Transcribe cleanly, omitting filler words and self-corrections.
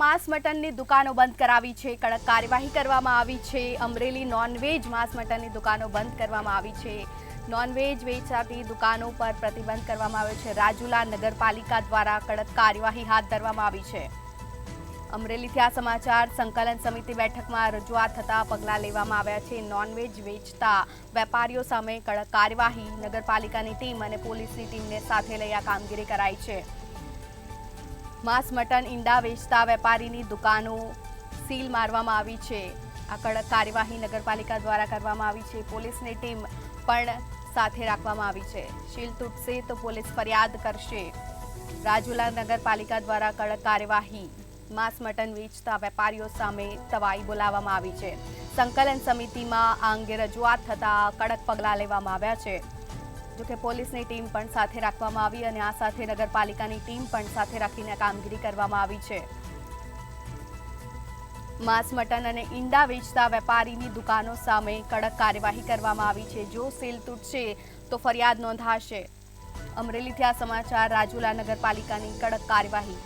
માંસ મટનની દુકાનો બંધ કરાવી છે। કડક કાર્યવાહી કરવામાં આવી છે। અમરેલી નોનવેજ માંસ મટનની દુકાનો બંધ કરવામાં આવી છે। નોનવેજ વેચાતી દુકાનો પર પ્રતિબંધ કરવામાં આવ્યો છે। રાજુલા નગરપાલિકા દ્વારા કડક કાર્યવાહી હાથ ધરવામાં આવી છે। અમરેલીથી આ સમાચાર। સંકલન સમિતિ બેઠકમાં રજૂઆત થતા પગલાં લેવામાં આવ્યા છે। નોનવેજ વેચતા વેપારીઓ સામે કડક કાર્યવાહી નગરપાલિકાની ટીમ અને પોલીસની ટીમને સાથે લઈ આ કામગીરી કરાઈ છે। માંસ મટન ઈંડા વેચતા વેપારીની દુકાનો સીલ મારવામાં આવી છે। આ કડક કાર્યવાહી નગરપાલિકા દ્વારા કરવામાં આવી છે। પોલીસની ટીમ પણ સાથે રાખવામાં આવી છે। સીલ તૂટશે તો પોલીસ ફરિયાદ કરશે। રાજુલા નગરપાલિકા દ્વારા કડક કાર્યવાહી માંસ મટન વેચતા વેપારીઓ સામે તવાઈ બોલાવવામાં આવી છે। સંકલન સમિતિમાં આ અંગે રજૂઆત થતા કડક પગલાં લેવામાં આવ્યા છે। જોકે પોલીસની ટીમ પણ સાથે રાખવામાં આવી અને આ સાથે નગરપાલિકાની ટીમ પણ સાથે રાખીને કામગીરી કરવામાં આવી છે। માંસ મટન અને ઈંડા વેચતા વેપારીની દુકાનો સામે કડક કાર્યવાહી કરવામાં આવી છે। જો સીલ તૂટશે તો ફરિયાદ નોંધાશે। અમરેલીથી આ સમાચાર। રાજુલા નગરપાલિકાની કડક કાર્યવાહી।